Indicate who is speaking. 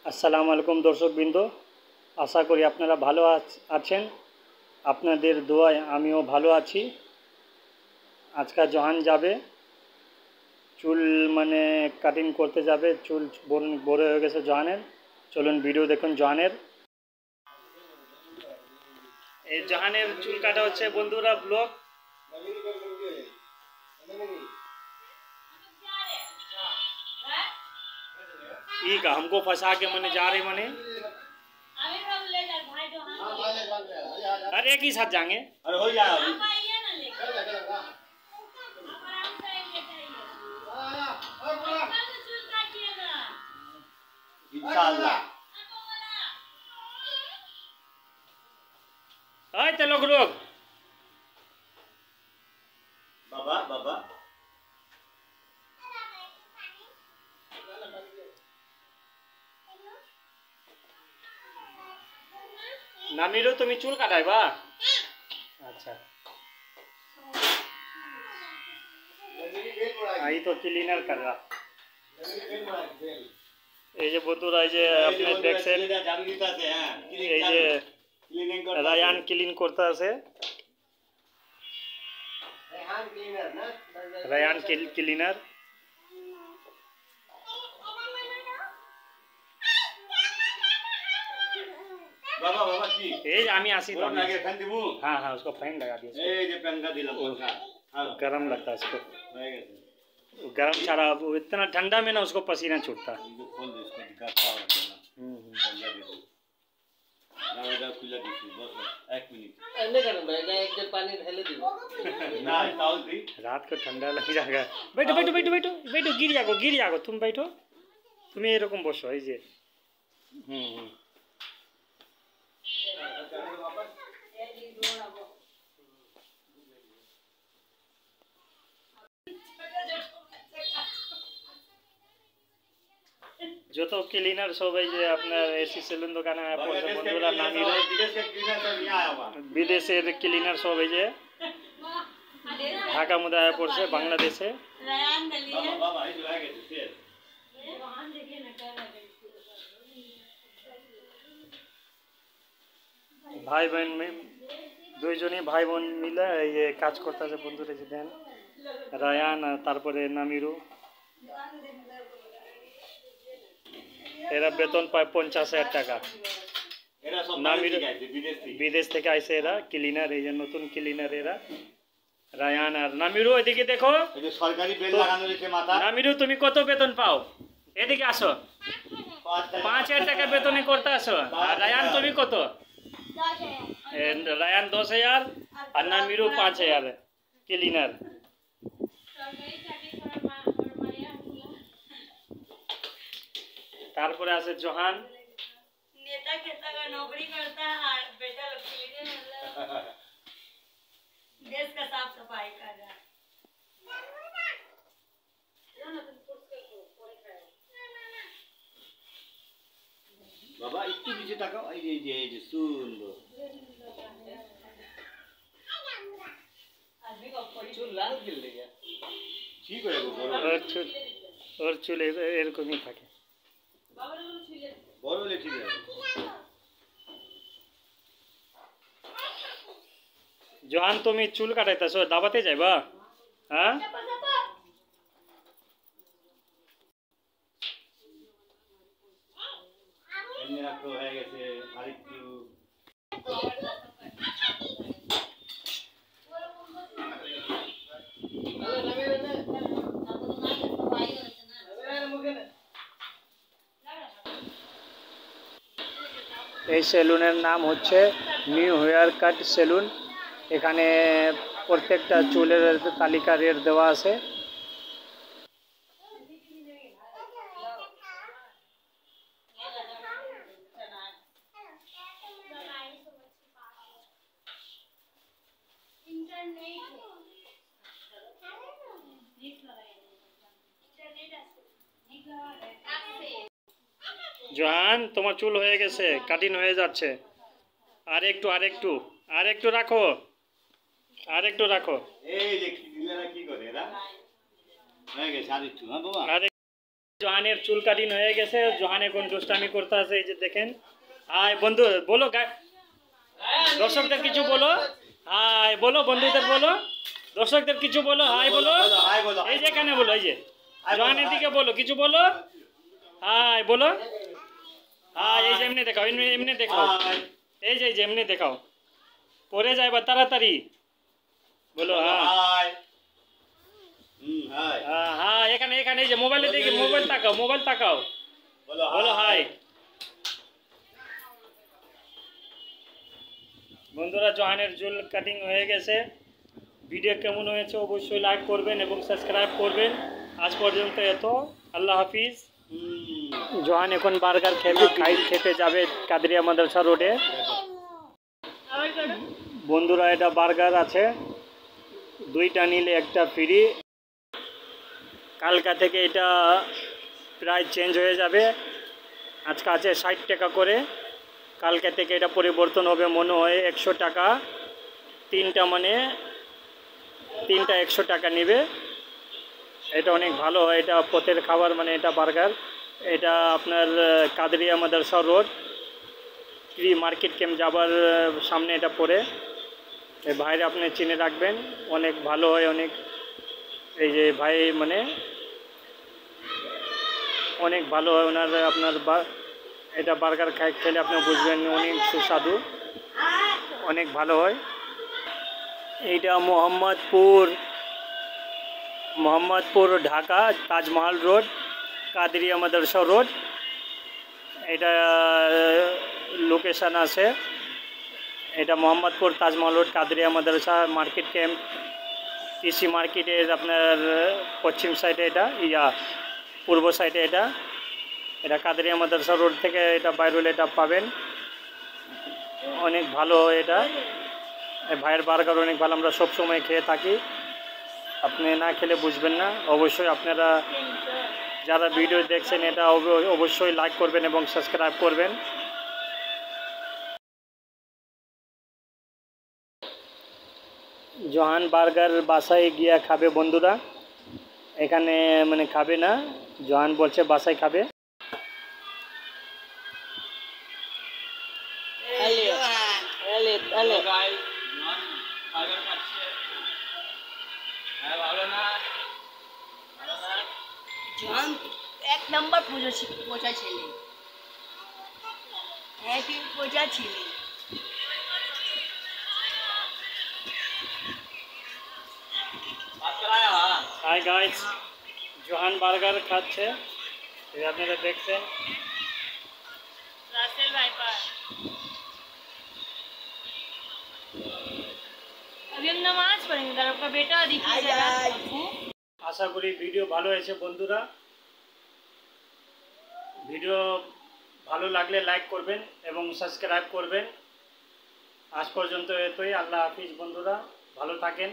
Speaker 1: আসসালামু আলাইকুম দর্শকবৃন্দ, আশা করি আপনারা ভালো আছেন। আপনাদের দোয়ায় আমিও ভালো আছি। আজকে জহান যাবে চুল কাটিং করতে যাবে। চুল বড় হয়ে গেছে জহানের। চলুন ভিডিও দেখুন জহানের। এই জহানের চুল কাটা হচ্ছে বন্ধুরা, ব্লগ। ठीक है, हमको फंसा के मने जा रहे मने। अरे एक ही साथ जाएंगे। अरे हो जाएगा इंशाल्लाह। आए ते लोग रोक बाबा बाबा नामिरो तुम्हें चूल काटाइबा? अच्छा, आई तो क्लीनर कर रहा। এই যে বন্ধুরা, এই যে আপনি দেখছেন এই যে রায়ান ক্লিন করতে আছে। Ryan cleaner. बाबा बाबा की आमी आसी तो लगे फैन दिबू। हाँ हाँ, उसको फैन लगा दिया। ये फैन का दिला पंखा। हाँ, गरम लगता है उसको। गरम सारा इतना ठंडा में ना उसको पसीना छूटता। खोल दे इसको, दिखाता हूं। खुला दिखी बस 1 मिनट ऐसे कर भाई, एक जग पानी ढेले दी ना ताऊ दी। रात को ठंडा लग जाएगा। बैठो बैठो बैठो बैठो बैठो, गिर जाओ तुम। बैठो তুমি এরকম বসো। এই যে যত ক্লিনার সব এই যে আপনার এসি সেলুন দোকানে পড়ছে বন্ধুরা। নামিরো বিদেশের ক্লিনার সব এই যে ঢাকা মধ্যে আয়া পড়ছে বাংলাদেশে। ভাই বোন দুইজনই ভাই বোন মিলে এই কাজ করতেছে বন্ধুরা। যে দেন রায়ান তারপরে নামিরু, এরা বেতন পায় 50,000 টাকা। নামিরু বিদেশ থেকে আইসে এরা ক্লিনার, এই যে নতুন ক্লিনার এরা। রায়ান আর নামিরু এদিকে দেখো, সরকারি বেল লাগানো রয়েছে মাথা। নামিরু তুমি কত বেতন পাও? এদিকে আসো। 5,000 টাকা বেতনে করতে আসো। আর রায়ান তুমি কত? রায়ান 10,000 আর নামিরু 5,000 ক্লিনার। তারপরে আছে জহান, नेता खेता का नौकरी करता है और बेटा देश का साफ सफाई कर रहा है। बाबा इतनी पीछे ताकाओ। ये सुंदर चूल लाल गिर गया। ठीक है और चूल এরকম ही থাকে। বড় হলে ঠিক আছে। জহান তুমি চুল কাটাইতেছো, দাবাতে যাইবা? হ্যাঁ, এমনি রাখো হয়ে গেছে। আরেকটু এই সেলুনের নাম হচ্ছে নিউ হেয়ার কাট সেলুন। এখানে প্রত্যেকটা চুলের তালিকা রেট দেওয়া আছে। জহান তোমার চুল হয়ে গেছে, কাটিং হয়ে যাচ্ছে। আর একটু রাখো, এই যে কি করে এরা হয়ে গেছে। আর একটু, হ্যাঁ বাবা। জোহানের চুল কাটিং হয়ে গেছে, জোহান এখন দুষ্টামি করতে আছে, এই যে দেখেন। হাই বন্ধু বলো, দর্শকদের কিছু বলো, হাই বলো, বন্ধুদের বলো, দর্শকদের কিছু বলো, হাই বলো, এই যে এখানে বলো, এই যে জোহানের দিকে বলো, কিছু বলো, হাই বলো, হাই, এই যে এমনি দেখাও, এমনি এমনি দেখাও, এই যে এমনি দেখাও, পরে যাইবা তাড়াতাড়ি, বলো হাই। হ্যাঁ, এখানে এখানে এই যে মোবাইলে দেখি, মোবাইল তাকাও, মোবাইল তাকাও, বলো হাই। বন্ধুরা, জোহানের চুল কাটিং হয়ে গেছে। ভিডিও কেমন হয়েছে অবশ্যই লাইক করবেন এবং সাবস্ক্রাইব করবেন। আজ পর্যন্ত এত, আল্লাহ হাফিজ। জোহান এখন বার্গার খেতে যাবে কাদরিয়া মাদ্রাসা রোডে। বন্ধুরা, এটা বার্গার আছে, 2টা নিলে 1টা ফ্রি। কালকা থেকে এটা প্রায় চেঞ্জ হয়ে যাবে। আজকে আছে 60 টাকা করে, কালকে থেকে এটা পরিবর্তন হবে মনে হয় 100 টাকা। 3টা মানে 3টা 100 টাকা নেবে। এটা অনেক ভালো হয়, এটা পথের খাবার, মানে এটা বার্গার। এটা আপনার কাদরিয়া মাদ্রাসা রোড, প্রি মার্কেট ক্যাম্প যাবার সামনে এটা পড়ে। এই ভাইরা আপনি চিনে রাখবেন, অনেক ভালো হয়, অনেক, এই যে ভাই মানে অনেক ভালো হয় ওনার। আপনার এটা বার্গার খেলে আপনি বুঝবেন অনেক সুস্বাদু, অনেক ভালো হয়। এইটা মোহাম্মদপুর ঢাকা, তাজমহল রোড, কাদরিয়া মাদ্রাসা রোড, এটা লোকেশান আছে। এটা মোহাম্মদপুর তাজমহল রোড, কাদরিয়া মাদ্রাসা মার্কেট ক্যাম্প, কৃষি মার্কেটের আপনার পশ্চিম সাইডে, এটা পূর্ব সাইডে, এটা কাদরিয়া মাদ্রাসা রোড থেকে এটা বাইরে হলে এটা পাবেন। অনেক ভালো এটা, ভাইয়ের বার্গার অনেক ভালো, আমরা সব সময় খেয়ে থাকি, আপনি না খেলে বুঝবেন না। অবশ্যই আপনারা যারা ভিডিও দেখছেন এটা অবশ্যই লাইক করবেন এবং সাবস্ক্রাইব করবেন। জোহান বার্গার বাসায় গিয়া খাবে বন্ধুরা, এখানে মানে খাবে না, জোহান বলছে বাসায় খাবে।
Speaker 2: জোহান 1 নম্বর পচা ছেলে, একই পচা ছেলে।
Speaker 1: হাই গাইস, জোহান বার্গার খাচ্ছে, আপনারা দেখছেন।
Speaker 2: রাসেল भाई पर अभी हम नमाज पढ़ेंगे, तर आपका बेटा दिखेगा।
Speaker 1: আশা করি ভিডিও ভালো হয়েছে বন্ধুরা। ভিডিও ভালো লাগলে লাইক করবেন এবং সাবস্ক্রাইব করবেন। আজ পর্যন্ত এতই, আল্লাহ হাফিজ বন্ধুরা, ভালো থাকেন।